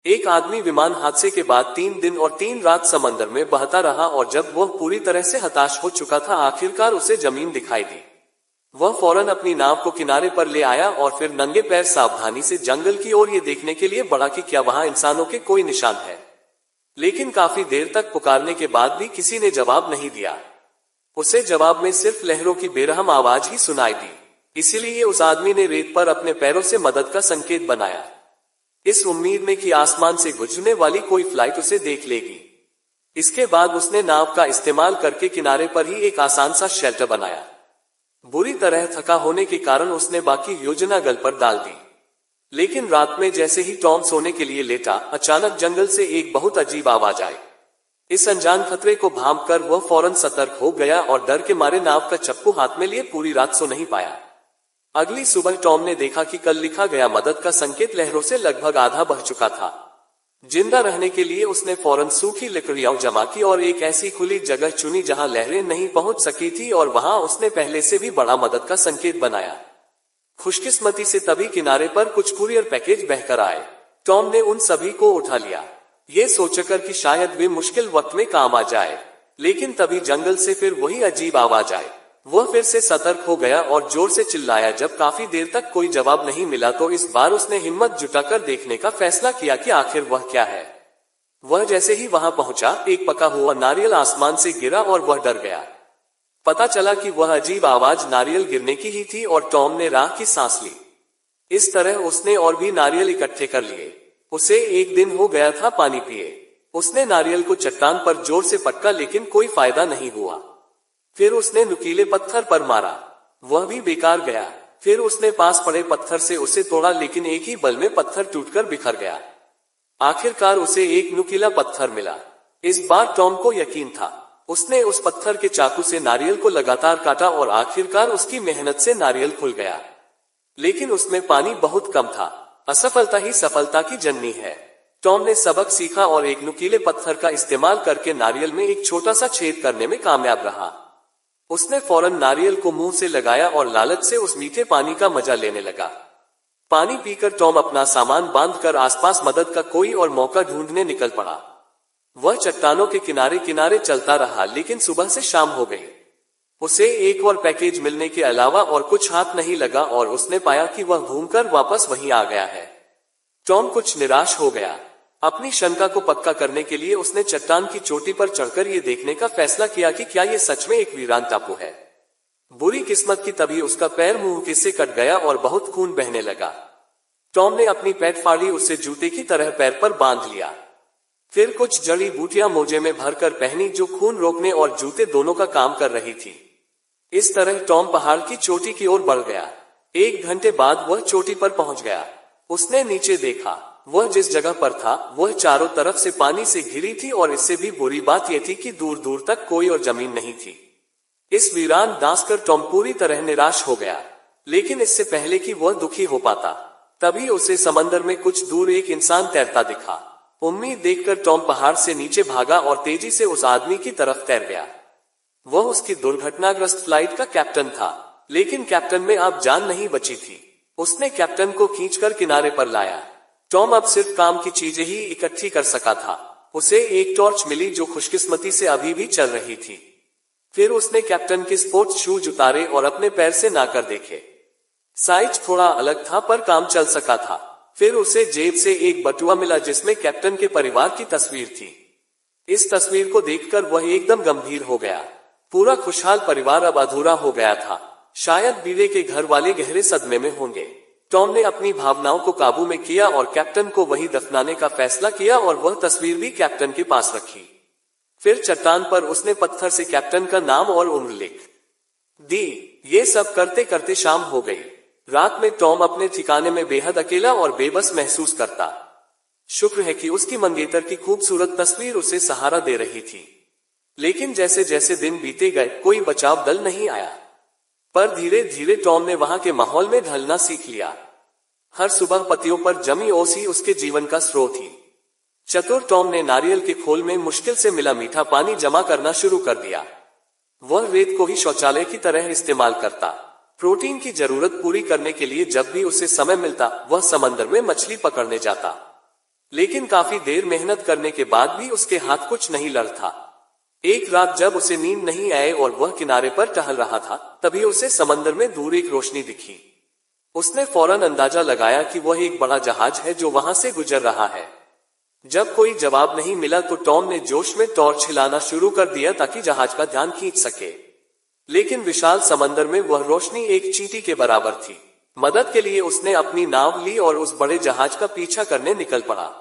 एक आदमी विमान हादसे के बाद 3 दिन और 3 रात समंदर में बहता रहा और जब वह पूरी तरह से हताश हो चुका था, आखिरकार उसे जमीन दिखाई दी। वह फौरन अपनी नाव को किनारे पर ले आया और फिर नंगे पैर सावधानी से जंगल की ओर ये देखने के लिए बढ़ा कि क्या वहां इंसानों के कोई निशान है। लेकिन काफी देर तक पुकारने के बाद भी किसी ने जवाब नहीं दिया। उसे जवाब में सिर्फ लहरों की बेरहम आवाज ही सुनाई दी। इसीलिए उस आदमी ने रेत पर अपने पैरों से मदद का संकेत बनाया, इस उम्मीद में कि आसमान से गुजरने वाली कोई फ्लाइट उसे देख लेगी। इसके बाद उसने नाव का इस्तेमाल करके किनारे पर ही एक आसान सा शेल्टर बनाया। बुरी तरह थका होने के कारण उसने बाकी योजना गल पर डाल दी। लेकिन रात में जैसे ही टॉम सोने के लिए लेटा, अचानक जंगल से एक बहुत अजीब आवाज आई। इस अनजान खतरे को भांपकर वह फौरन सतर्क हो गया और डर के मारे नाव का चप्पू हाथ में लिए पूरी रात सो नहीं पाया। अगली सुबह टॉम ने देखा कि कल लिखा गया मदद का संकेत लहरों से लगभग आधा बह चुका था। जिंदा रहने के लिए उसने फौरन सूखी लकड़ियां जमा की और एक ऐसी खुली जगह चुनी जहां लहरें नहीं पहुंच सकी थी, और वहां उसने पहले से भी बड़ा मदद का संकेत बनाया। खुशकिस्मती से तभी किनारे पर कुछ कुरियर पैकेज बहकर आए। टॉम ने उन सभी को उठा लिया, ये सोचकर कि शायद वे मुश्किल वक्त में काम आ जाए। लेकिन तभी जंगल से फिर वही अजीब आवाज आई। वह फिर से सतर्क हो गया और जोर से चिल्लाया। जब काफी देर तक कोई जवाब नहीं मिला तो इस बार उसने हिम्मत जुटाकर देखने का फैसला किया कि आखिर वह क्या है। वह जैसे ही वहां पहुंचा, एक पका हुआ नारियल आसमान से गिरा और वह डर गया। पता चला कि वह अजीब आवाज नारियल गिरने की ही थी और टॉम ने राह की सांस ली। इस तरह उसने और भी नारियल इकट्ठे कर लिए। उसे 1 दिन हो गया था पानी पिए। उसने नारियल को चट्टान पर जोर से पटका, लेकिन कोई फायदा नहीं हुआ। फिर उसने नुकीले पत्थर पर मारा, वह भी बेकार गया। फिर उसने पास पड़े पत्थर से उसे तोड़ा, लेकिन एक ही बल में पत्थर टूटकर बिखर गया। आखिरकार उसे एक नुकीला पत्थर मिला। इस बार टॉम को यकीन था। उसने उस पत्थर के चाकू से नारियल को लगातार काटा और आखिरकार उसकी मेहनत से नारियल खुल गया। लेकिन उसमें पानी बहुत कम था। असफलता ही सफलता की जननी है। टॉम ने सबक सीखा और एक नुकीले पत्थर का इस्तेमाल करके नारियल में एक छोटा सा छेद करने में कामयाब रहा। उसने फौरन नारियल को मुंह से लगाया और लालच से उस मीठे पानी का मजा लेने लगा। पानी पीकर टॉम अपना सामान बांधकर आसपास मदद का कोई और मौका ढूंढने निकल पड़ा। वह चट्टानों के किनारे किनारे चलता रहा, लेकिन सुबह से शाम हो गई। उसे एक और पैकेज मिलने के अलावा और कुछ हाथ नहीं लगा और उसने पाया कि वह घूमकर वापस वहीं आ गया है। टॉम कुछ निराश हो गया। अपनी शंका को पक्का करने के लिए उसने चट्टान की चोटी पर चढ़कर यह देखने का फैसला किया कि क्या यह सच में एक वीरान टापू है। बुरी किस्मत की तभी उसका पैर मुंह से कट गया और बहुत खून बहने लगा। टॉम ने अपनी पैंट फाड़ी, उसे जूते की तरह पैर पर बांध लिया। फिर कुछ जड़ी बूटियां मोजे में भरकर पहनी जो खून रोकने और जूते दोनों का काम कर रही थी। इस तरह टॉम पहाड़ की चोटी की ओर बढ़ गया। 1 घंटे बाद वह चोटी पर पहुंच गया। उसने नीचे देखा। वह जिस जगह पर था वह चारों तरफ से पानी से घिरी थी और इससे भी बुरी बात यह थी कि दूर दूर तक कोई और जमीन नहीं थी। इस वीरान दास कर टॉम पूरी तरह निराश हो गया। लेकिन इससे पहले कि वह दुखी हो पाता, तभी उसे समंदर में कुछ दूर एक इंसान तैरता दिखा। उम्मीद देखकर टॉम पहाड़ से नीचे भागा और तेजी से उस आदमी की तरफ तैर गया। वह उसकी दुर्घटनाग्रस्त फ्लाइट का कैप्टन था, लेकिन कैप्टन में अब जान नहीं बची थी। उसने कैप्टन को खींचकर किनारे पर लाया। टॉम अब सिर्फ काम की चीजें ही इकट्ठी कर सका था। उसे एक टॉर्च मिली जो खुशकिस्मती से अभी भी चल रही थी। फिर उसने कैप्टन के स्पोर्ट्स शूज उतारे और अपने पैर से नाकर देखे। साइज थोड़ा अलग था पर काम चल सका था। फिर उसे जेब से एक बटुआ मिला जिसमें कैप्टन के परिवार की तस्वीर थी। इस तस्वीर को देखकर वह एकदम गंभीर हो गया। पूरा खुशहाल परिवार अब अधूरा हो गया था। शायद बीवे के घर वाले गहरे सदमे में होंगे। टॉम ने अपनी भावनाओं को काबू में किया और कैप्टन को वहीं दफनाने का फैसला किया और वह तस्वीर भी कैप्टन के पास रखी। फिर चट्टान पर उसने पत्थर से कैप्टन का नाम और उम्र लिख दी। ये सब करते करते शाम हो गई। रात में टॉम अपने ठिकाने में बेहद अकेला और बेबस महसूस करता। शुक्र है कि उसकी मंगेतर की खूबसूरत तस्वीर उसे सहारा दे रही थी। लेकिन जैसे जैसे दिन बीते गए कोई बचाव दल नहीं आया। पर धीरे धीरे टॉम ने वहां के माहौल में ढलना सीख लिया। हर सुबह पत्तियों पर जमी ओसी उसके जीवन का स्रोत थी। चतुर टॉम ने नारियल के खोल में मुश्किल से मिला मीठा पानी जमा करना शुरू कर दिया। वह रेत को ही शौचालय की तरह इस्तेमाल करता। प्रोटीन की जरूरत पूरी करने के लिए जब भी उसे समय मिलता वह समंदर में मछली पकड़ने जाता। लेकिन काफी देर मेहनत करने के बाद भी उसके हाथ कुछ नहीं लड़ था। एक रात जब उसे नींद नहीं आई और वह किनारे पर टहल रहा था, तभी उसे समंदर में दूर एक रोशनी दिखी। उसने फौरन अंदाजा लगाया कि वह एक बड़ा जहाज है जो वहां से गुजर रहा है। जब कोई जवाब नहीं मिला तो टॉम ने जोश में टॉर्च हिलाना शुरू कर दिया ताकि जहाज का ध्यान खींच सके। लेकिन विशाल समंदर में वह रोशनी एक चींटी के बराबर थी। मदद के लिए उसने अपनी नाव ली और उस बड़े जहाज का पीछा करने निकल पड़ा।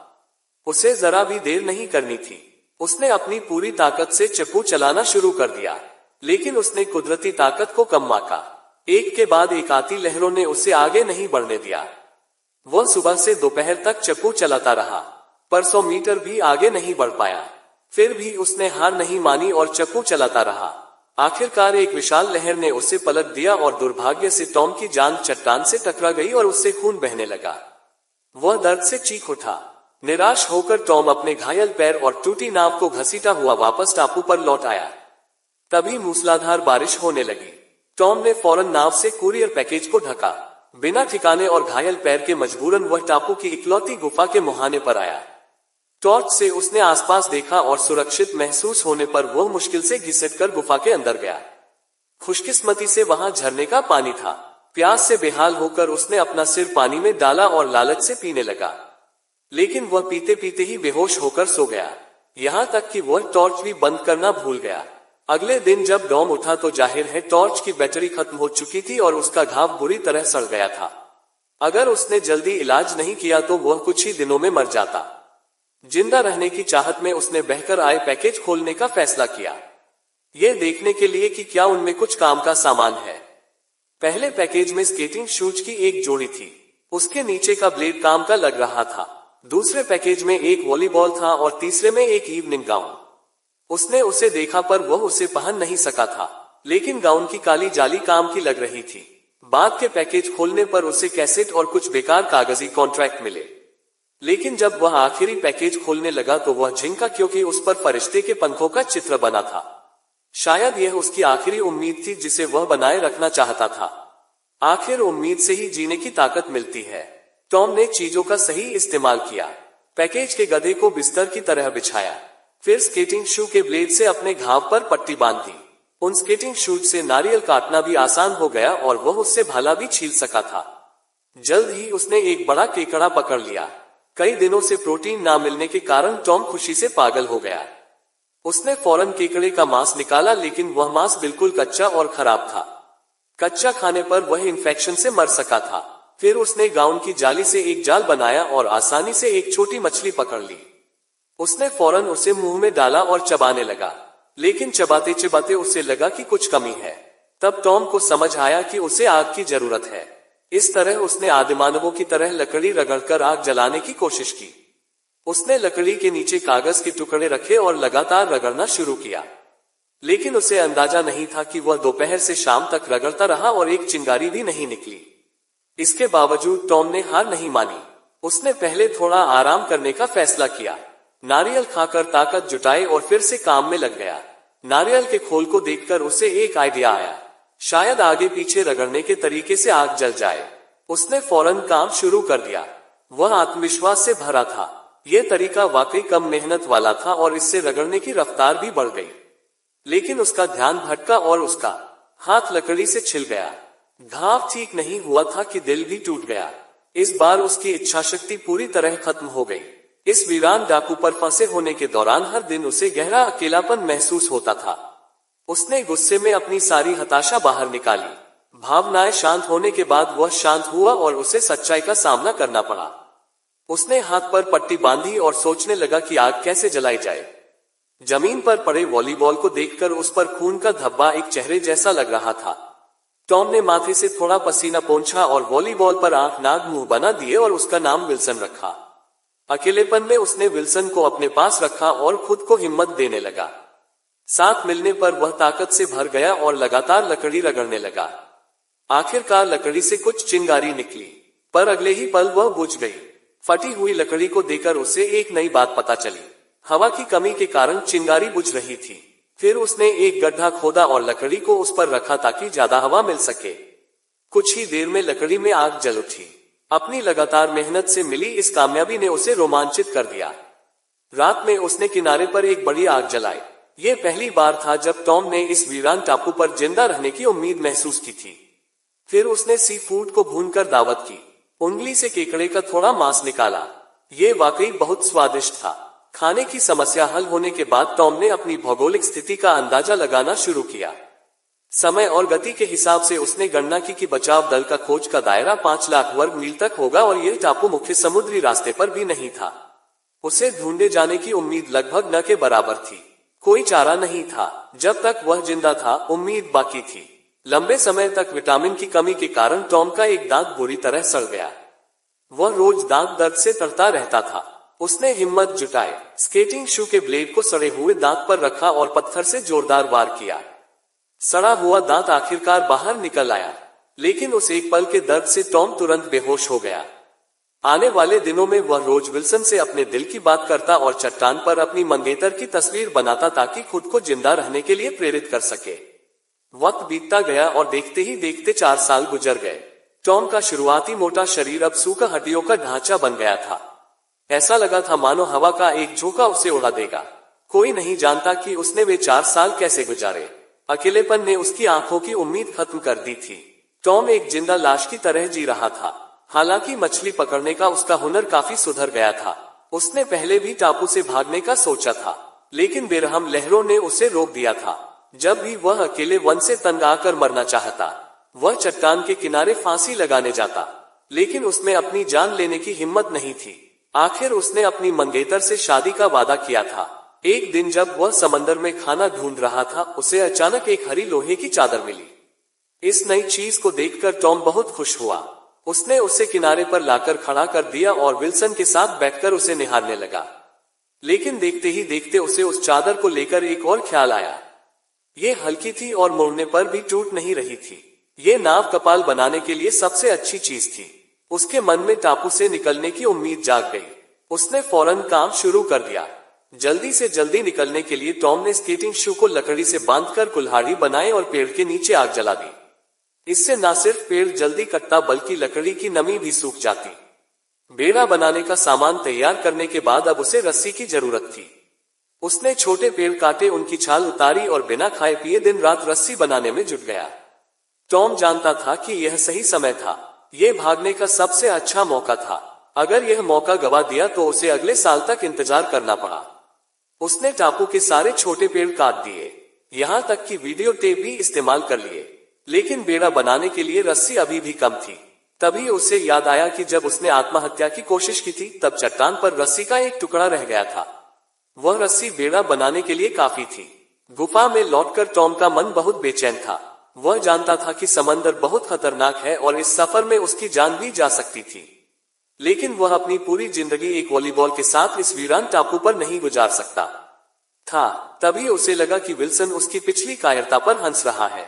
उसे जरा भी देर नहीं करनी थी। उसने अपनी पूरी ताकत से चप्पू चलाना शुरू कर दिया, लेकिन उसने कुदरती ताकत को कम आंका। एक के बाद एक आती लहरों ने उसे आगे नहीं बढ़ने दिया। वह सुबह से दोपहर तक चप्पू चलाता रहा, पर 100 मीटर भी आगे नहीं बढ़ पाया। फिर भी उसने हार नहीं मानी और चप्पू चलाता रहा। आखिरकार एक विशाल लहर ने उसे पलट दिया और दुर्भाग्य से टॉम की जांघ चट्टान से टकरा गई और उससे खून बहने लगा। वह दर्द से चीख उठा। निराश होकर टॉम अपने घायल पैर और टूटी नाव को घसीटा हुआ वापस टापू पर लौट आया। तभी मूसलाधार बारिश होने लगी। टॉम ने फौरन नाव से कुरियर पैकेज को ढका। बिना ठिकाने और घायल पैर के मजबूरन वह टापू की इकलौती गुफा के मुहाने पर आया। टॉर्च से उसने आसपास देखा और सुरक्षित महसूस होने पर वह मुश्किल से घिसटकर गुफा के अंदर गया। खुशकिस्मती से वहां झरने का पानी था। प्यास से बेहाल होकर उसने अपना सिर पानी में डाला और लालच से पीने लगा, लेकिन वह पीते पीते ही बेहोश होकर सो गया। यहाँ तक कि वह टॉर्च भी बंद करना भूल गया। अगले दिन जब टॉम उठा तो जाहिर है टॉर्च की बैटरी खत्म हो चुकी थी और उसका घाव बुरी तरह सड़ गया था। अगर उसने जल्दी इलाज नहीं किया तो वह कुछ ही दिनों में मर जाता। जिंदा रहने की चाहत में उसने बहकर आए पैकेज खोलने का फैसला किया, यह देखने के लिए कि क्या उनमें कुछ काम का सामान है। पहले पैकेज में स्केटिंग शूज की एक जोड़ी थी। उसके नीचे का ब्लेड काम का लग रहा था। दूसरे पैकेज में एक वॉलीबॉल था और तीसरे में एक इवनिंग गाउन। उसने उसे देखा पर वह उसे पहन नहीं सका था, लेकिन गाउन की काली जाली काम की लग रही थी। बाद के पैकेज खोलने पर उसे कैसेट और कुछ बेकार कागजी कॉन्ट्रैक्ट मिले। लेकिन जब वह आखिरी पैकेज खोलने लगा तो वह झिंका, क्योंकि उस पर फरिश्ते के पंखों का चित्र बना था। शायद यह उसकी आखिरी उम्मीद थी जिसे वह बनाए रखना चाहता था। आखिर उम्मीद से ही जीने की ताकत मिलती है। टॉम ने चीजों का सही इस्तेमाल किया। पैकेज के गधे को बिस्तर की तरह बिछाया, फिर स्केटिंग शू के ब्लेड से अपने घाव पर पट्टी बांध दी। उन स्केटिंग शूज से नारियल काटना भी आसान हो गया और वह उससे भाला भी छील सका था। जल्द ही उसने एक बड़ा केकड़ा पकड़ लिया। कई दिनों से प्रोटीन ना मिलने के कारण टॉम खुशी से पागल हो गया। उसने फौरन केकड़े का मांस निकाला, लेकिन वह मांस बिल्कुल कच्चा और खराब था। कच्चा खाने पर वह इन्फेक्शन से मर सका था। फिर उसने गाउन की जाली से एक जाल बनाया और आसानी से एक छोटी मछली पकड़ ली। उसने फौरन उसे मुंह में डाला और चबाने लगा, लेकिन चबाते चबाते उसे लगा कि कुछ कमी है। तब टॉम को समझ आया कि उसे आग की जरूरत है। इस तरह उसने आदिमानवों की तरह लकड़ी रगड़कर आग जलाने की कोशिश की। उसने लकड़ी के नीचे कागज के टुकड़े रखे और लगातार रगड़ना शुरू किया, लेकिन उसे अंदाजा नहीं था कि वह दोपहर से शाम तक रगड़ता रहा और एक चिंगारी भी नहीं निकली। इसके बावजूद टॉम ने हार नहीं मानी। उसने पहले थोड़ा आराम करने का फैसला किया। नारियल खाकर ताकत जुटाई और फिर से काम में लग गया। नारियल के खोल को देखकर उसे एक आइडिया आया। शायद आगे पीछे रगड़ने के तरीके से आग जल जाए। उसने फौरन काम शुरू कर दिया। वह आत्मविश्वास से भरा था। यह तरीका वाकई कम मेहनत वाला था और इससे रगड़ने की रफ्तार भी बढ़ गई। लेकिन उसका ध्यान भटका और उसका हाथ लकड़ी से छिल गया। घाव ठीक नहीं हुआ था कि दिल भी टूट गया। इस बार उसकी इच्छाशक्ति पूरी तरह खत्म हो गई। इस वीरान डाकू पर फंसे होने के दौरान हर दिन उसे गहरा अकेलापन महसूस होता था। उसने गुस्से में अपनी सारी हताशा बाहर निकाली। भावनाएं शांत होने के बाद वह शांत हुआ और उसे सच्चाई का सामना करना पड़ा। उसने हाथ पर पट्टी बांधी और सोचने लगा कि आग कैसे जलाई जाए। जमीन पर पड़े वॉलीबॉल को देखकर उस पर खून का धब्बा एक चेहरे जैसा लग रहा था। टॉम ने माथे से थोड़ा पसीना पोंछा और वॉलीबॉल पर आंख नाक मुंह बना दिए और उसका नाम विल्सन रखा। अकेलेपन में उसने विल्सन को अपने पास रखा और खुद को हिम्मत देने लगा। साथ मिलने पर वह ताकत से भर गया और लगातार लकड़ी रगड़ने लगा। आखिरकार लकड़ी से कुछ चिंगारी निकली, पर अगले ही पल वह बुझ गई। फटी हुई लकड़ी को देखकर उसे एक नई बात पता चली। हवा की कमी के कारण चिंगारी बुझ रही थी। फिर उसने एक गड्ढा खोदा और लकड़ी को उस पर रखा ताकि ज्यादा हवा मिल सके। कुछ ही देर में लकड़ी में आग जल उठी। अपनी लगातार मेहनत से मिली इस कामयाबी ने उसे रोमांचित कर दिया। रात में उसने किनारे पर एक बड़ी आग जलाई। ये पहली बार था जब टॉम ने इस वीरान टापू पर जिंदा रहने की उम्मीद महसूस की थी। फिर उसने सी फूड को भूनकर दावत की। उंगली से केकड़े का थोड़ा मांस निकाला। ये वाकई बहुत स्वादिष्ट था। खाने की समस्या हल होने के बाद टॉम ने अपनी भौगोलिक स्थिति का अंदाजा लगाना शुरू किया। समय और गति के हिसाब से उसने गणना की कि बचाव दल का खोज का दायरा 5 लाख वर्ग मील तक होगा और यह टापू मुख्य समुद्री रास्ते पर भी नहीं था। उसे ढूंढे जाने की उम्मीद लगभग न के बराबर थी। कोई चारा नहीं था। जब तक वह जिंदा था, उम्मीद बाकी थी। लंबे समय तक विटामिन की कमी के कारण टॉम का एक दांत बुरी तरह सड़ गया। वह रोज दांत दर्द से तड़ता रहता था। उसने हिम्मत जुटाई, स्केटिंग शू के ब्लेड को सड़े हुए दांत पर रखा और पत्थर से जोरदार वार किया। सड़ा हुआ दांत आखिरकार बाहर निकल आया, लेकिन उस एक पल के दर्द से टॉम तुरंत बेहोश हो गया। आने वाले दिनों में वह रोज विल्सन से अपने दिल की बात करता और चट्टान पर अपनी मंगेतर की तस्वीर बनाता ताकि खुद को जिंदा रहने के लिए प्रेरित कर सके। वक्त बीतता गया और देखते ही देखते 4 साल गुजर गए। टॉम का शुरुआती मोटा शरीर अब सूखा हड्डियों का ढांचा बन गया था। ऐसा लगा था मानो हवा का एक झोंका उसे उड़ा देगा। कोई नहीं जानता कि उसने वे 4 साल कैसे गुजारे। अकेलेपन ने उसकी आंखों की उम्मीद खत्म कर दी थी। टॉम एक जिंदा लाश की तरह जी रहा था। हालांकि मछली पकड़ने का उसका हुनर काफी सुधर गया था। उसने पहले भी टापू से भागने का सोचा था, लेकिन बेरहम लहरों ने उसे रोक दिया था। जब भी वह अकेले वन से तंग आकर मरना चाहता, वह चट्टान के किनारे फांसी लगाने जाता, लेकिन उसमें अपनी जान लेने की हिम्मत नहीं थी। आखिर उसने अपनी मंगेतर से शादी का वादा किया था। एक दिन जब वह समंदर में खाना ढूंढ रहा था, उसे अचानक एक हरी लोहे की चादर मिली। इस नई चीज को देखकर टॉम बहुत खुश हुआ। उसने उसे किनारे पर लाकर खड़ा कर दिया और विल्सन के साथ बैठकर उसे निहारने लगा। लेकिन देखते ही देखते उसे उस चादर को लेकर एक और ख्याल आया। ये हल्की थी और मोड़ने पर भी टूट नहीं रही थी। ये नाव कपाल बनाने के लिए सबसे अच्छी चीज थी। उसके मन में टापू से निकलने की उम्मीद जाग गई। उसने फौरन काम शुरू कर दिया। जल्दी से जल्दी निकलने के लिए टॉम ने स्केटिंग शू को लकड़ी से बांधकर कुल्हाड़ी बनाए और पेड़ के नीचे आग जला दी। इससे न सिर्फ पेड़ जल्दी कटता बल्कि लकड़ी की नमी भी सूख जाती। बेड़ा बनाने का सामान तैयार करने के बाद अब उसे रस्सी की जरूरत थी। उसने छोटे पेड़ काटे, उनकी छाल उतारी और बिना खाए पिए दिन रात रस्सी बनाने में जुट गया। टॉम जानता था कि यह सही समय था। यह भागने का सबसे अच्छा मौका था। अगर यह मौका गवा दिया तो उसे अगले साल तक इंतजार करना पड़ा। उसने टापू के सारे छोटे पेड़ काट दिए, यहाँ तक कि वीडियो टेप भी इस्तेमाल कर लिए, लेकिन बेड़ा बनाने के लिए रस्सी अभी भी कम थी। तभी उसे याद आया कि जब उसने आत्महत्या की कोशिश की थी, तब चट्टान पर रस्सी का एक टुकड़ा रह गया था। वह रस्सी बेड़ा बनाने के लिए काफी थी। गुफा में लौटकर टॉम का मन बहुत बेचैन था। वह जानता था कि समंदर बहुत खतरनाक है और इस सफर में उसकी जान भी जा सकती थी, लेकिन वह अपनी पूरी जिंदगी एक वॉलीबॉल के साथ इस वीरान टापू पर नहीं गुजार सकता था। तभी उसे लगा कि विल्सन उसकी पिछली कायरता पर हंस रहा है।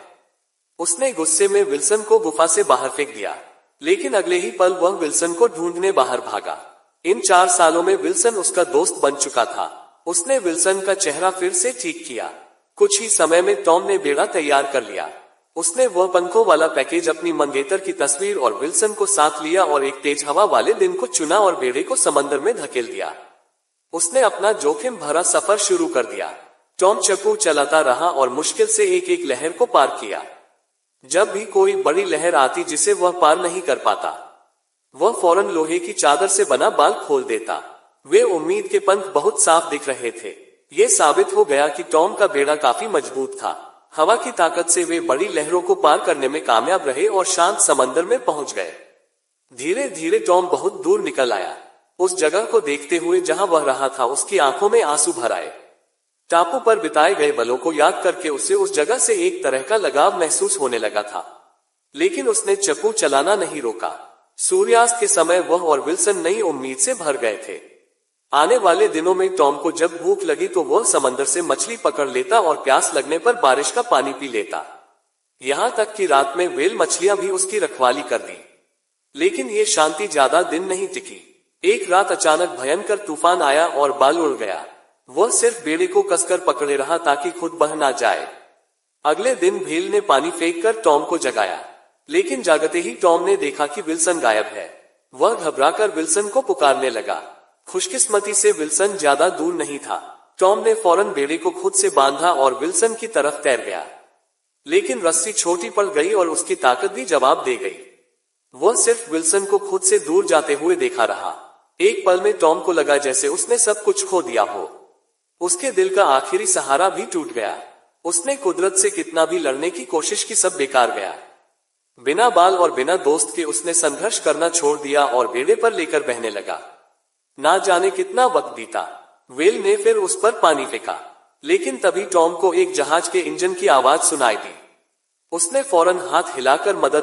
उसने गुस्से में विल्सन को गुफा से बाहर फेंक दिया, लेकिन अगले ही पल वह विल्सन को ढूंढने बाहर भागा। इन 4 सालों में विल्सन उसका दोस्त बन चुका था। उसने विल्सन का चेहरा फिर से ठीक किया। कुछ ही समय में टॉम ने बेड़ा तैयार कर लिया। उसने वह पंखों वाला पैकेज, अपनी मंगेतर की तस्वीर और विल्सन को साथ लिया और एक तेज हवा वाले दिन को चुना और बेड़े को समंदर में धकेल दिया। उसने अपना जोखिम भरा सफर शुरू कर दिया। टॉम चप्पू चलाता रहा और मुश्किल से एक एक लहर को पार किया। जब भी कोई बड़ी लहर आती जिसे वह पार नहीं कर पाता, वह फौरन लोहे की चादर से बना बाल खोल देता। वे उम्मीद के पंख बहुत साफ दिख रहे थे। ये साबित हो गया कि टॉम का बेड़ा काफी मजबूत था। हवा की ताकत से वे बड़ी लहरों को पार करने में कामयाब रहे और शांत समंदर में पहुंच गए। धीरे धीरे टॉम बहुत दूर निकल आया। उस जगह को देखते हुए जहां वह रहा था, उसकी आंखों में आंसू भर आए। टापू पर बिताए गए पलों को याद करके उसे उस जगह से एक तरह का लगाव महसूस होने लगा था, लेकिन उसने चप्पू चलाना नहीं रोका। सूर्यास्त के समय वह और विल्सन नई उम्मीद से भर गए थे। आने वाले दिनों में टॉम को जब भूख लगी तो वह समंदर से मछली पकड़ लेता और प्यास लगने पर बारिश का पानी पी लेता। यहाँ तक कि रात में व्हेल मछलियां भी उसकी रखवाली कर दी। लेकिन ये शांति ज्यादा दिन नहीं टिकी। एक रात अचानक भयंकर तूफान आया और बाल उड़ गया। वह सिर्फ बेड़े को कसकर पकड़े रहा ताकि खुद बह ना जाए। अगले दिन भेल ने पानी फेंक कर टॉम को जगाया, लेकिन जागते ही टॉम ने देखा कि विल्सन गायब है। वह घबराकर विल्सन को पुकारने लगा। खुशकिस्मती से विल्सन ज्यादा दूर नहीं था। टॉम ने फौरन बेड़े को खुद से बांधा और विल्सन की तरफ तैर गया, लेकिन रस्सी छोटी पड़ गई और उसकी ताकत भी जवाब दे गई। वह सिर्फ विल्सन को खुद से दूर जाते हुए देखा रहा। एक पल में टॉम को लगा जैसे उसने सब कुछ खो दिया हो। उसके दिल का आखिरी सहारा भी टूट गया। उसने कुदरत से कितना भी लड़ने की कोशिश की, सब बेकार गया। बिना बाल और बिना दोस्त के उसने संघर्ष करना छोड़ दिया और बेड़े पर लेकर बहने लगा। ना जाने कितना वक्त बीता। वेल ने फिर उस पर पानी फेंका, लेकिन तभी टॉम को एक जहाज के इंजन की आवाज सुनाई दी। उसने फौरन हाथ हिलाकर मदद